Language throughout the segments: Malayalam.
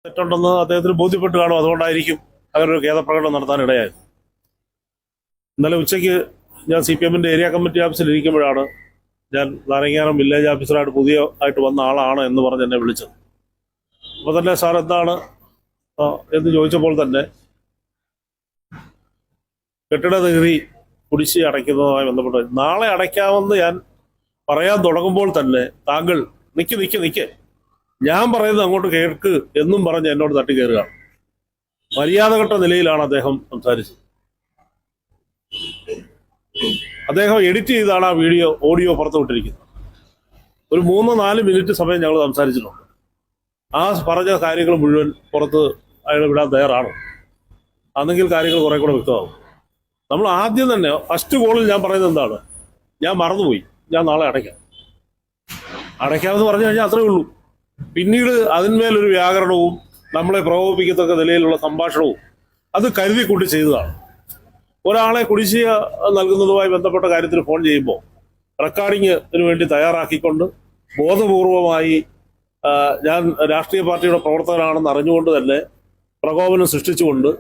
തെറ്റുണ്ടെന്ന് അദ്ദേഹത്തിന് ബോധ്യപ്പെട്ട് കാണും. അതുകൊണ്ടായിരിക്കും അങ്ങനെ ഒരു ഖേദപ്രകടനം നടത്താനിടയായത്. ഇന്നലെ ഉച്ചയ്ക്ക് ഞാൻ CPM-ന്റെ ഏരിയ കമ്മിറ്റി ഓഫീസിൽ ഇരിക്കുമ്പോഴാണ് ഞാൻ നാരങ്ങാനം വില്ലേജ് ഓഫീസറായിട്ട് ആയിട്ട് വന്ന ആളാണ് എന്ന് പറഞ്ഞ് എന്നെ വിളിച്ചത്. അപ്പോൾ തന്നെ സാർ എന്താണ് എന്ന് ചോദിച്ചപ്പോൾ തന്നെ കെട്ടിട നികുതി കുടിശ്ശിക അടയ്ക്കുന്നതുമായി ബന്ധപ്പെട്ട് നാളെ അടയ്ക്കാമെന്ന് ഞാൻ പറയാൻ തുടങ്ങുമ്പോൾ തന്നെ താങ്കൾ നിക്ക് ഞാൻ പറയുന്നത് അങ്ങോട്ട് കേൾക്ക് എന്നും പറഞ്ഞ് എന്നോട് തട്ടിക്കയറുകയാണ്. മര്യാദഘട്ട നിലയിലാണ് അദ്ദേഹം സംസാരിച്ചത്. അദ്ദേഹം എഡിറ്റ് ചെയ്താണ് ആ ഓഡിയോ പുറത്തുവിട്ടിരിക്കുന്നത്. ഒരു 3-4 മിനിറ്റ് സമയം ഞങ്ങൾ സംസാരിച്ചിട്ടുണ്ട്. ആ പറഞ്ഞ കാര്യങ്ങൾ മുഴുവൻ പുറത്ത് അയാൾ വിടാൻ തയ്യാറാണ്. അന്നെങ്കിൽ കാര്യങ്ങൾ കുറെ കൂടെ വ്യക്തമാകും. നമ്മൾ ആദ്യം തന്നെ ഫസ്റ്റ് കോളിൽ ഞാൻ പറയുന്നത് എന്താണ്, ഞാൻ മറന്നുപോയി, ഞാൻ നാളെ അടയ്ക്കാമെന്ന് പറഞ്ഞു കഴിഞ്ഞാൽ അത്രേ ഉള്ളൂ. പിന്നീട് അതിന്മേലൊരു വ്യാകരണവും നമ്മളെ പ്രകോപിപ്പിക്കത്തക്ക നിലയിലുള്ള സംഭാഷണവും അത് കരുതിക്കൂട്ടി ചെയ്തതാണ്. ഒരാളെ കുടിശ്ശിക നൽകുന്നതുമായി ബന്ധപ്പെട്ട കാര്യത്തിൽ ഫോൺ ചെയ്യുമ്പോൾ റെക്കോർഡിങ്ങിന് വേണ്ടി തയ്യാറാക്കിക്കൊണ്ട് ബോധപൂർവമായി ഞാൻ രാഷ്ട്രീയ പാർട്ടിയുടെ പ്രവർത്തകനാണെന്ന് അറിഞ്ഞുകൊണ്ട് തന്നെ പ്രകോപനം സൃഷ്ടിച്ചുകൊണ്ട്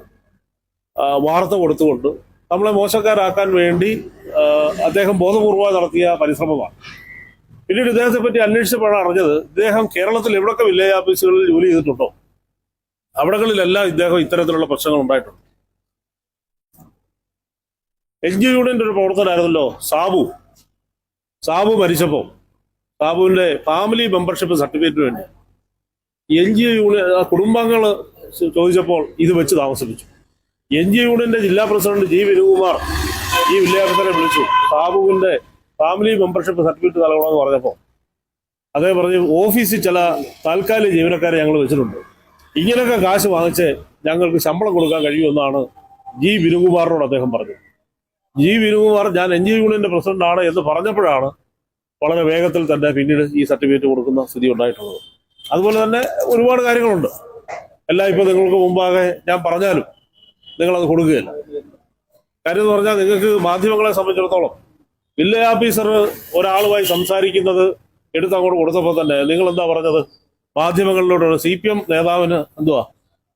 വാർത്ത കൊടുത്തുകൊണ്ട് നമ്മളെ മോശക്കാരാക്കാൻ വേണ്ടി അദ്ദേഹം ബോധപൂർവമായി നടത്തിയ പരിശ്രമമാണ്. പിന്നീട് ഇദ്ദേഹത്തെ പറ്റി അന്വേഷിച്ചപ്പോഴാണ് അറിഞ്ഞത്, ഇദ്ദേഹം കേരളത്തിൽ എവിടൊക്കെ വില്ലേജ് ഓഫീസുകളിൽ ജോലി ചെയ്തിട്ടുണ്ടോ അവിടങ്ങളിലെല്ലാം ഇദ്ദേഹം ഇത്തരത്തിലുള്ള പ്രശ്നങ്ങൾ ഉണ്ടായിട്ടുണ്ട്. NGO യൂണിയന്റെ ഒരു പ്രവർത്തകനായിരുന്നല്ലോ സാബു മരിച്ചപ്പോൾ സാബുവിന്റെ ഫാമിലി മെമ്പർഷിപ്പ് സർട്ടിഫിക്കറ്റിന് വേണ്ടി NGO യൂണിയൻ കുടുംബാംഗങ്ങൾ ചോദിച്ചപ്പോൾ ഇത് വെച്ച് താമസിപ്പിച്ചു. NGO യൂണിയന്റെ ജില്ലാ പ്രസിഡന്റ് G. വിനുകുമാർ ഈ വില്ലേജ് വിളിച്ചു, സാബുവിന്റെ ഫാമിലി മെമ്പർഷിപ്പ് സർട്ടിഫിക്കറ്റ് നൽകണമെന്ന് പറഞ്ഞപ്പോൾ അദ്ദേഹം പറഞ്ഞു, ഓഫീസിൽ ചില താൽക്കാലിക ജീവനക്കാരെ ഞങ്ങൾ വെച്ചിട്ടുണ്ട്, ഇങ്ങനെയൊക്കെ കാശ് വാങ്ങിച്ച് ഞങ്ങൾക്ക് ശമ്പളം കൊടുക്കാൻ കഴിയുമെന്നാണ് G. വിനുകുമാറിനോട് അദ്ദേഹം പറഞ്ഞത്. G. വിനുകുമാർ ഞാൻ NGO യൂണിയന്റെ പ്രസിഡന്റാണ് എന്ന് പറഞ്ഞപ്പോഴാണ് വളരെ വേഗത്തിൽ തന്നെ പിന്നീട് ഈ സർട്ടിഫിക്കറ്റ് കൊടുക്കുന്ന സ്ഥിതി ഉണ്ടായിട്ടുള്ളത്. അതുപോലെ തന്നെ ഒരുപാട് കാര്യങ്ങളുണ്ട്. എല്ലാം ഇപ്പോൾ നിങ്ങൾക്ക് മുമ്പാകെ ഞാൻ പറഞ്ഞാലും നിങ്ങളത് കൊടുക്കുകയില്ല. കാര്യം എന്ന് പറഞ്ഞാൽ, നിങ്ങൾക്ക് മാധ്യമങ്ങളെ സംബന്ധിച്ചിടത്തോളം വില്ലേജ് ഓഫീസർ ഒരാളുമായി സംസാരിക്കുന്നത് എടുത്ത് അങ്ങോട്ട് കൊടുത്തപ്പോൾ തന്നെ നിങ്ങൾ എന്താ പറഞ്ഞത്, മാധ്യമങ്ങളിലൂടെ CPM നേതാവിന് എന്തുവാ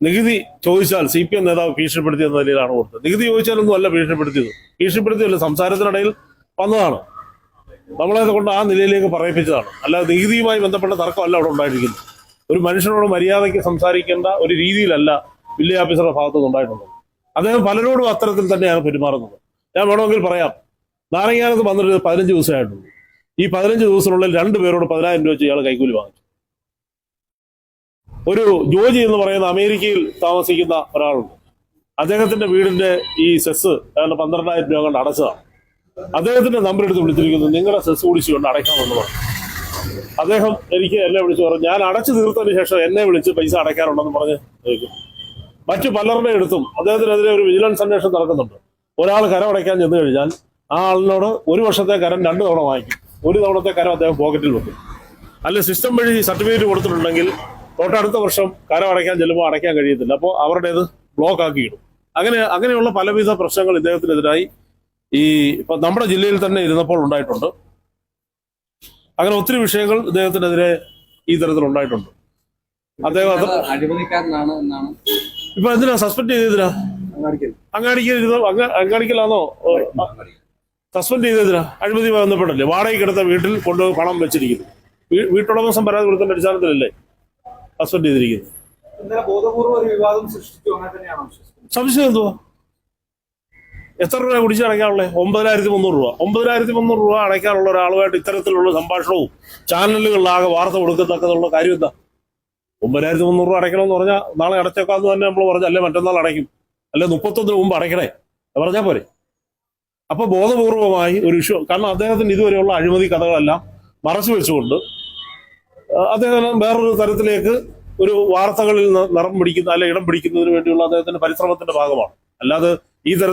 നികുതി ചോദിച്ചാൽ CPM നേതാവ് ഭീഷണിപ്പെടുത്തിയെന്ന നിലയിലാണ് കൊടുത്തത്. നികുതി ചോദിച്ചാലൊന്നും അല്ല ഭീഷണിപ്പെടുത്തിയല്ല, സംസാരത്തിനിടയിൽ വന്നതാണ്. നമ്മളെ കൊണ്ട് ആ നിലയിലേക്ക് പറയിപ്പിച്ചതാണ്. അല്ലാതെ നികുതിയുമായി ബന്ധപ്പെട്ട തർക്കമല്ല അവിടെ ഉണ്ടായിരിക്കുന്നത്. ഒരു മനുഷ്യനോട് മര്യാദയ്ക്ക് സംസാരിക്കേണ്ട ഒരു രീതിയിലല്ല വില്ലേജ് ഓഫീസറുടെ ഭാഗത്തുനിന്ന് ഉണ്ടായിട്ടുള്ളത്. അദ്ദേഹം പലരോടും അത്തരത്തിൽ തന്നെയാണ് പെരുമാറുന്നത്. ഞാൻ വേണമെങ്കിൽ പറയാം, നാരങ്ങാനത്ത് വന്നിട്ട് 15 ദിവസമായിട്ടുണ്ട്. ഈ 15 ദിവസത്തിനുള്ളിൽ 2 പേരോട് 10,000 രൂപ വെച്ച് ഇയാൾ കൈക്കൂലി വാങ്ങിച്ചു. ഒരു ജോജി എന്ന് പറയുന്ന അമേരിക്കയിൽ താമസിക്കുന്ന ഒരാളുണ്ട്. അദ്ദേഹത്തിന്റെ വീടിന്റെ ഈ സെസ് 12,000 രൂപ കൊണ്ട് അടച്ചതാണ്. അദ്ദേഹത്തിന്റെ നമ്പർ എടുത്ത് വിളിച്ചിരിക്കുന്നു, നിങ്ങളുടെ സെസ് കുടിച്ചുകൊണ്ട് അടയ്ക്കാമെന്ന് പറഞ്ഞു. അദ്ദേഹം എന്നെ വിളിച്ചു പറഞ്ഞു, ഞാൻ അടച്ചു തീർത്തതിന് ശേഷം എന്നെ വിളിച്ച് പൈസ അടയ്ക്കാറുണ്ടെന്ന് പറഞ്ഞ് ചോദിക്കും. മറ്റു പലരുടെ അടുത്തും അദ്ദേഹത്തിനെതിരെ ഒരു വിജിലൻസ് അന്വേഷണം നടക്കുന്നുണ്ട്. ഒരാൾ കരം അടയ്ക്കാൻ ചെന്ന് കഴിഞ്ഞാൽ ആ ആളിനോട് 1 വർഷത്തെ കരം 2 തവണ വാങ്ങിക്കും. 1 തവണത്തെ കരം അദ്ദേഹം പോക്കറ്റിൽ വെക്കും. അല്ലെ സിസ്റ്റം വഴി സർട്ടിഫിക്കറ്റ് കൊടുത്തിട്ടുണ്ടെങ്കിൽ തൊട്ടടുത്ത വർഷം കരം അടയ്ക്കാൻ ചെല്ലുമ്പോൾ അടയ്ക്കാൻ കഴിയത്തില്ല. അപ്പോൾ അവരുടേത് ബ്ലോക്ക് ആക്കിയിടും. അങ്ങനെയുള്ള പലവിധ പ്രശ്നങ്ങൾ ഇദ്ദേഹത്തിനെതിരായി ഇപ്പൊ നമ്മുടെ ജില്ലയിൽ തന്നെ ഇരുന്നപ്പോൾ ഉണ്ടായിട്ടുണ്ട്. അങ്ങനെ ഒത്തിരി വിഷയങ്ങൾ ഇദ്ദേഹത്തിനെതിരെ ഈ തരത്തിൽ ഉണ്ടായിട്ടുണ്ട്. അദ്ദേഹം അഴിമതിക്കാരനാണ് എന്നാണ് ഇപ്പൊ എന്തിനാ സസ്പെൻഡ് ചെയ്തതിനാ? അങ്ങാടിക്കലാണോ സസ്പെൻഡ് ചെയ്തതിനാ? അഴിമതിയുമായി ബന്ധപ്പെട്ടല്ലേ? വാടകയ്ക്കെടുത്ത വീട്ടിൽ കൊണ്ടുപോയി പണം വെച്ചിരിക്കുന്നു. വീട്ടുടമസ്ഥൻ പരാതി കൊടുക്കുന്ന അടിസ്ഥാനത്തിലല്ലേ സസ്പെൻഡ് ചെയ്തിരിക്കുന്നത്? സംശയം എന്തുവാ? എത്ര രൂപ കുടിച്ചടയ്ക്കാനുള്ളത്? 9,300 രൂപ. 9,300 രൂപ അടയ്ക്കാനുള്ള ഒരാളുമായിട്ട് ഇത്തരത്തിലുള്ള സംഭാഷണവും ചാനലുകളിലാകെ വാർത്ത കൊടുക്കത്തക്കതുള്ള കാര്യം എന്താ? 9,300 രൂപ അടയ്ക്കണമെന്ന് പറഞ്ഞാൽ നാളെ അടച്ചേക്കാന്ന് തന്നെ നമ്മൾ പറഞ്ഞാൽ, അല്ലെ മറ്റന്നാൾ അടയ്ക്കും, അല്ലെ 31 മുമ്പ് അടയ്ക്കണേ പറഞ്ഞാൽ പോരെ. അപ്പൊ ബോധപൂർവമായി ഒരു ഇഷ്യൂ, കാരണം അദ്ദേഹത്തിന് ഇതുവരെയുള്ള അഴിമതി കഥകളെല്ലാം മറച്ചു വെച്ചുകൊണ്ട് അദ്ദേഹം വേറൊരു തരത്തിലേക്ക് ഒരു വാർത്തകളിൽ നിറം പിടിക്കുന്ന അല്ലെ ഇടം പിടിക്കുന്നതിന് വേണ്ടിയുള്ള അദ്ദേഹത്തിന്റെ പരിശ്രമത്തിന്റെ ഭാഗമാണ്. അല്ലാതെ ഈ തരത്തിൽ